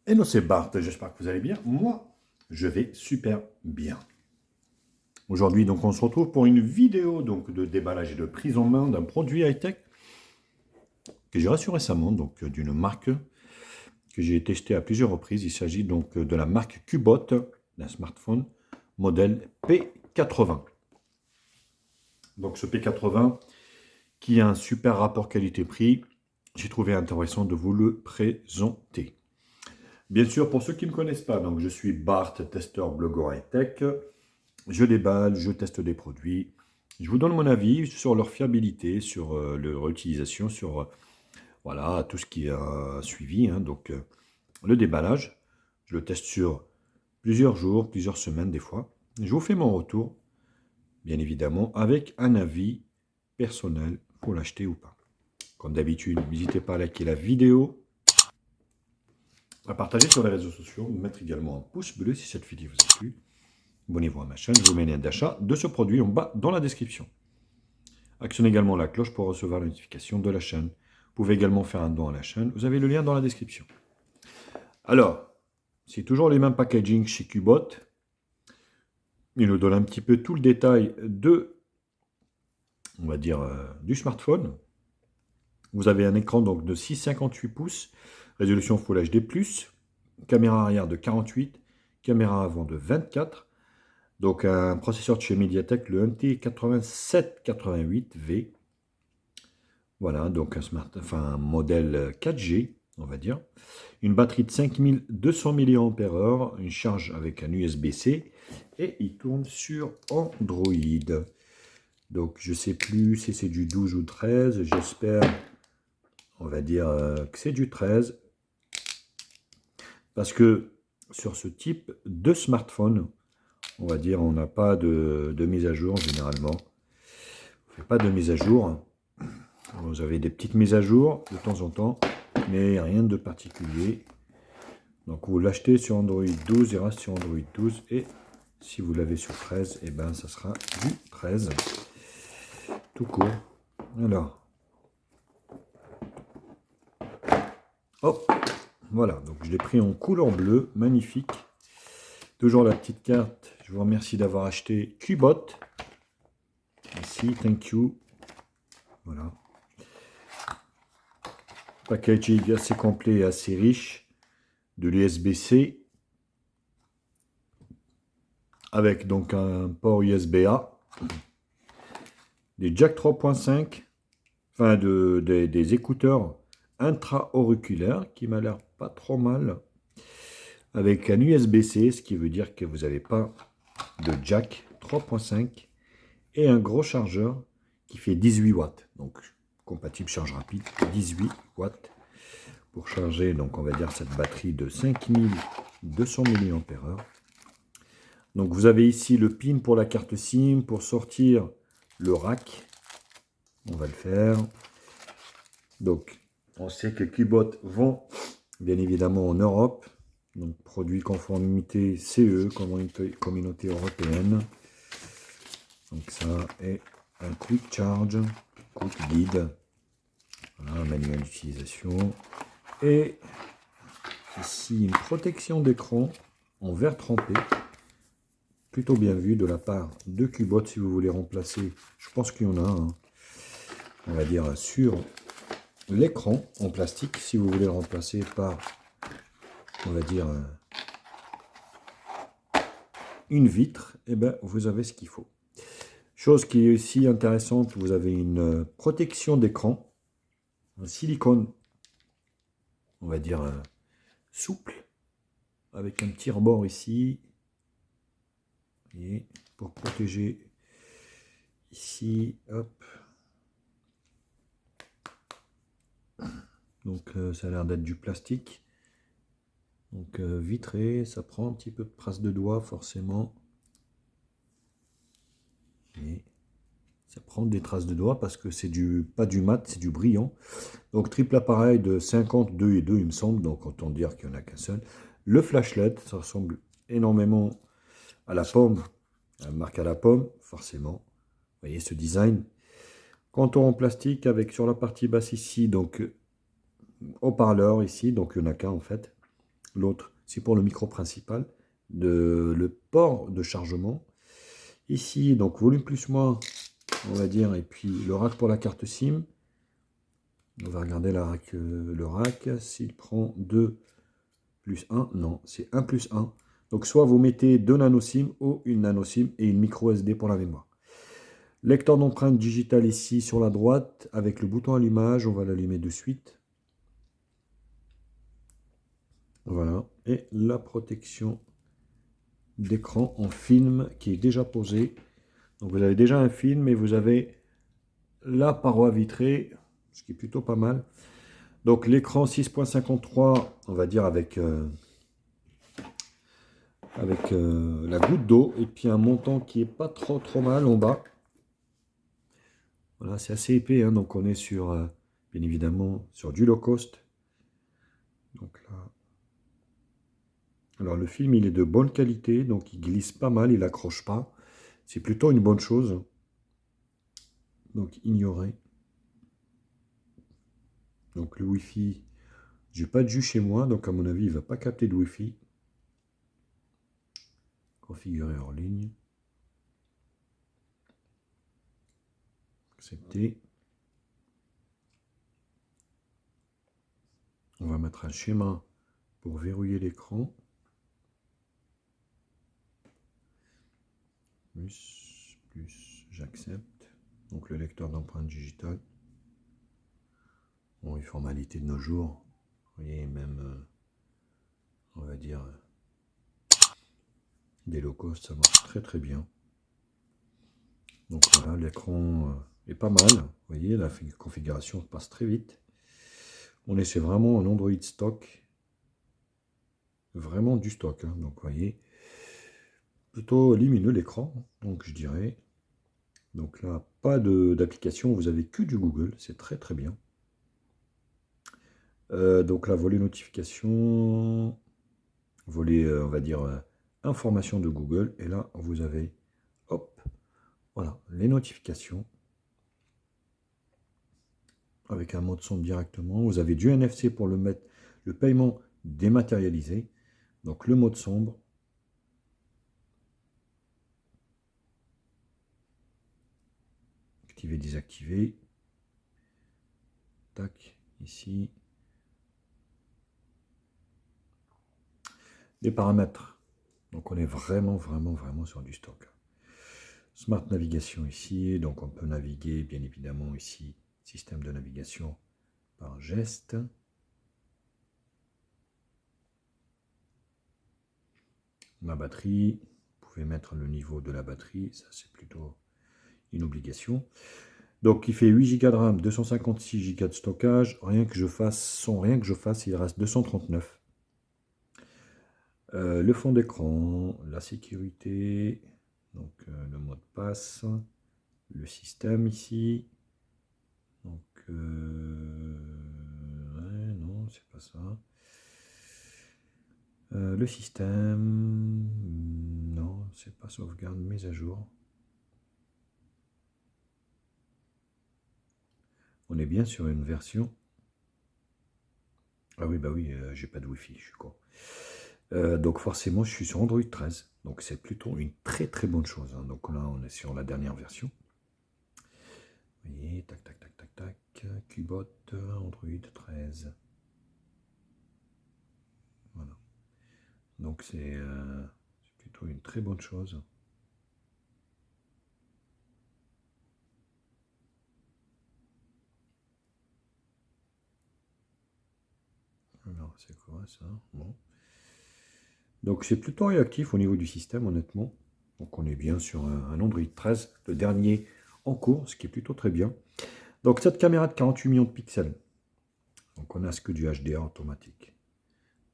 Hello, c'est Bart, j'espère que vous allez bien. Moi, je vais super bien. Aujourd'hui, donc, on se retrouve pour une vidéo donc, de déballage et de prise en main d'un produit high-tech que j'ai reçu récemment, donc d'une marque que j'ai testé à plusieurs reprises. Il s'agit donc de la marque Cubot, d'un smartphone modèle P80. Donc ce P80 qui a un super rapport qualité-prix, j'ai trouvé intéressant de vous le présenter. Bien sûr, pour ceux qui ne me connaissent pas, donc je suis Bart, testeur, blogueur high-tech. Je déballe, je teste des produits. Je vous donne mon avis sur leur fiabilité, sur leur utilisation, sur voilà, tout ce qui a suivi. Donc le déballage, je le teste sur plusieurs jours, plusieurs semaines des fois. Je vous fais mon retour, bien évidemment, avec un avis personnel pour l'acheter ou pas. Comme d'habitude, n'hésitez pas à liker la vidéo, à partager sur les réseaux sociaux, mettre également un pouce bleu si cette vidéo vous a plu. Abonnez-vous à ma chaîne, je vous mets le lien d'achat de ce produit en bas dans la description. Actionnez également la cloche pour recevoir la notification de la chaîne. Vous pouvez également faire un don à la chaîne, vous avez le lien dans la description. Alors, c'est toujours les mêmes packaging chez Cubot. Il nous donne un petit peu tout le détail de, on va dire, du smartphone. Vous avez un écran donc de 6,58 pouces, résolution Full HD+, caméra arrière de 48, caméra avant de 24, donc un processeur de chez MediaTek, le MT8788V. Voilà, donc un modèle 4G, on va dire. Une batterie de 5200 mAh, une charge avec un USB-C, et il tourne sur Android. Donc je ne sais plus si c'est du 12 ou 13, j'espère, on va dire que c'est du 13. Parce que sur ce type de smartphone, on va dire, on n'a pas de mise à jour généralement. On ne fait pas de mise à jour. Vous avez des petites mises à jour de temps en temps, mais rien de particulier. Donc vous l'achetez sur Android 12, il reste sur Android 12. Et si vous l'avez sur 13, et ben ça sera du 13. Tout court. Alors. Hop. Voilà, donc je l'ai pris en couleur bleue, magnifique. Toujours la petite carte. Je vous remercie d'avoir acheté Cubot. Merci, thank you. Voilà. Packaging assez complet et assez riche. De l'USB-C. Avec donc un port USB-A. Des jack 3.5. Enfin, des écouteurs intra-auriculaires qui m'a l'air pas trop mal. Avec un USB-C, ce qui veut dire que vous n'avez pas de jack 3.5. Et un gros chargeur qui fait 18 watts. Donc, compatible charge rapide, 18 watts pour charger, donc on va dire cette batterie de 5200 mAh. Donc vous avez ici le pin pour la carte SIM, pour sortir le rack. On va le faire. Donc on sait que Cubot vend bien évidemment en Europe. Donc produit conformité CE, communauté européenne. Donc ça est un quick charge, quick guide. Voilà, manuel d'utilisation. Et ici, une protection d'écran en verre trempé. Plutôt bien vu de la part de Cubot si vous voulez remplacer. Je pense qu'il y en a un, on va dire, sur l'écran en plastique. Si vous voulez le remplacer par, on va dire, une vitre, et ben vous avez ce qu'il faut. Chose qui est aussi intéressante, vous avez une protection d'écran en silicone, on va dire, souple, avec un petit rebord ici, et pour protéger ici, hop. Donc ça a l'air d'être du plastique. Donc vitré, ça prend un petit peu de traces de doigts forcément. Et Ça prend des traces de doigts parce que c'est pas du mat, c'est du brillant. Donc triple appareil de 52 et 2 il me semble, donc autant dire qu'il n'y en a qu'un seul. Le flashlight, ça ressemble énormément à la pomme, à la marque à la pomme, forcément. Vous voyez ce design. Contour en plastique avec sur la partie basse ici, donc haut-parleur ici, donc il n'y en a qu'un en fait. L'autre, c'est pour le micro principal, le port de chargement. Ici, donc volume plus moins, on va dire, et puis le rack pour la carte SIM. On va regarder le rack. S'il prend 2 plus 1, non, c'est 1 plus 1. Donc soit vous mettez 2 nano SIM ou une nano SIM et une micro SD pour la mémoire. Lecteur d'empreinte digitale ici sur la droite avec le bouton allumage. On va l'allumer de suite. Voilà. Et la protection d'écran en film qui est déjà posée. Donc vous avez déjà un film et vous avez la paroi vitrée, ce qui est plutôt pas mal. Donc l'écran 6.53, on va dire avec la goutte d'eau et puis un montant qui est pas trop mal en bas. Voilà, c'est assez épais, hein, donc on est sur, bien évidemment, sur du low cost. Donc là, alors le film il est de bonne qualité, donc il glisse pas mal, il accroche pas. C'est plutôt une bonne chose. Donc ignorer. Donc le Wi-Fi, j'ai pas de jus chez moi, donc à mon avis il va pas capter de Wi-Fi. Configurer hors ligne. Accepter. On va mettre un schéma pour verrouiller l'écran. Plus, j'accepte. Donc le lecteur d'empreinte digitale. Bon, les formalités de nos jours. Vous voyez, même, on va dire, des low cost, ça marche très bien. Donc voilà, l'écran est pas mal. Vous voyez, la configuration passe très vite. On essaie vraiment un Android stock. Vraiment du stock. Hein. Donc vous voyez, plutôt lumineux l'écran. Donc je dirais. Donc là, pas d'application. Vous avez que du Google. C'est très bien. Donc là, volet notification. Volet, on va dire, information de Google. Et là, vous avez, hop, voilà, les notifications. Avec un mode son directement. Vous avez du NFC pour le paiement dématérialisé. Donc le mode sombre. Activer, désactiver. Tac, ici. Les paramètres. Donc on est vraiment sur du stock. Smart navigation ici. Donc on peut naviguer bien évidemment ici. Système de navigation par geste. Ma batterie, vous pouvez mettre le niveau de la batterie, ça c'est plutôt une obligation. Donc il fait 8 Go de RAM, 256 Go de stockage, sans rien que je fasse, il reste 239. Le fond d'écran, la sécurité, donc le mot de passe, le système ici. Donc ouais, non, c'est pas ça. Le système, non, c'est pas sauvegarde, mise à jour. On est bien sur une version. Ah oui, bah oui, j'ai pas de Wi-Fi, je suis con. Donc forcément, je suis sur Android 13. Donc c'est plutôt une très bonne chose. Hein. Donc là, on est sur la dernière version. Vous voyez, tac, Qbot, Android 13. Voilà. Donc c'est plutôt une très bonne chose. Alors, c'est quoi ça? Bon. Donc c'est plutôt réactif au niveau du système, honnêtement. Donc on est bien sur un Android 13, le dernier en cours, ce qui est plutôt très bien. Donc cette caméra de 48 millions de pixels. Donc on a ce que du HDR automatique.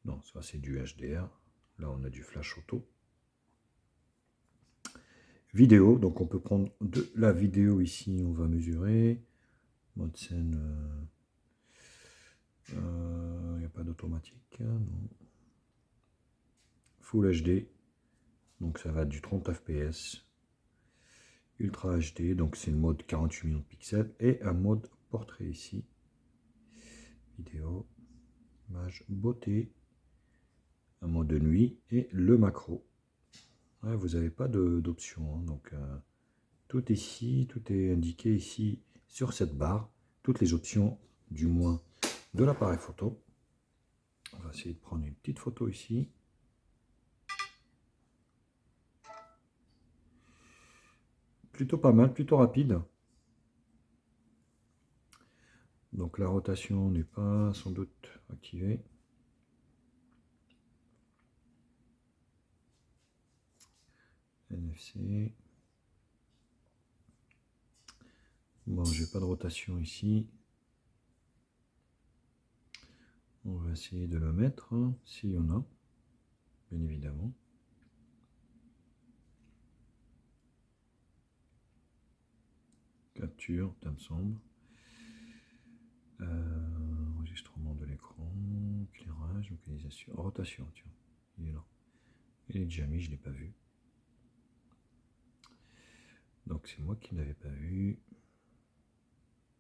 Non, ça c'est du HDR. Là on a du flash auto. vidéo. Donc on peut prendre de la vidéo ici, on va mesurer. Mode scène, il n'y a pas d'automatique, non. Full HD, donc ça va du 30 fps. Ultra HD, donc c'est le mode 48 millions de pixels. Et un mode portrait ici. Vidéo, image, beauté. Un mode de nuit et le macro. Ouais, vous n'avez pas d'option, hein, donc tout ici, tout est indiqué ici sur cette barre. Toutes les options, du moins, de l'appareil photo. On va essayer de prendre une petite photo ici. Plutôt pas mal, plutôt rapide. Donc la rotation n'est pas sans doute activée. NFC. Bon, j'ai pas de rotation ici. On va essayer de le mettre, hein, s'il y en a, bien évidemment. Capture, ça me semble. Enregistrement de l'écran, éclairage, localisation, rotation, tiens, il est là. Il est déjà mis, je ne l'ai pas vu. Donc c'est moi qui ne l'avais pas vu.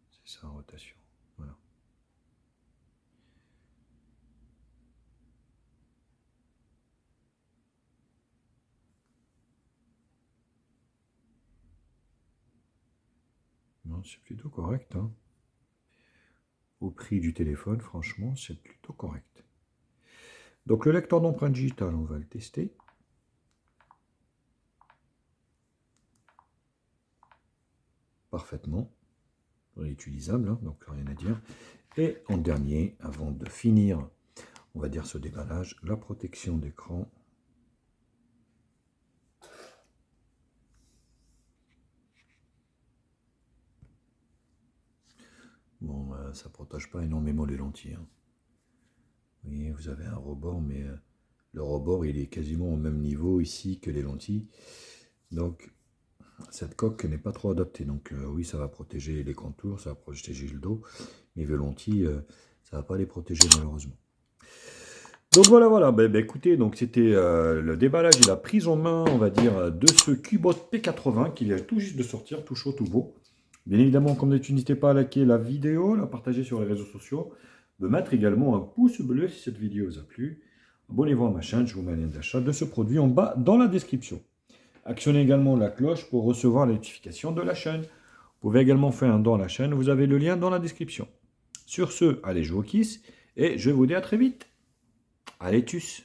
C'est ça, rotation. Voilà. Non, c'est plutôt correct, hein. Au prix du téléphone, franchement, c'est plutôt correct. Donc le lecteur d'empreintes digitales, on va le tester. Parfaitement. Réutilisable, hein, donc rien à dire. Et en dernier, avant de finir, on va dire ce déballage, la protection d'écran. Bon, ça ne protège pas énormément les lentilles, hein. Vous voyez, vous avez un rebord, mais le rebord, il est quasiment au même niveau ici que les lentilles. Donc, cette coque n'est pas trop adaptée. Donc, oui, ça va protéger les contours, ça va protéger le dos. Mais les lentilles, ça ne va pas les protéger malheureusement. Donc voilà. Ben, écoutez, donc c'était le déballage et la prise en main, on va dire, de ce Cubot P80 qui vient tout juste de sortir, tout chaud, tout beau. Bien évidemment, comme d'habitude, n'hésitez pas à liker la vidéo, la partager sur les réseaux sociaux, de mettre également un pouce bleu si cette vidéo vous a plu. Abonnez-vous à ma chaîne, je vous mets un lien d'achat de ce produit en bas dans la description. Actionnez également la cloche pour recevoir les notifications de la chaîne. Vous pouvez également faire un don à la chaîne, vous avez le lien dans la description. Sur ce, allez jouer au kiss et je vous dis à très vite. Allez, tchuss!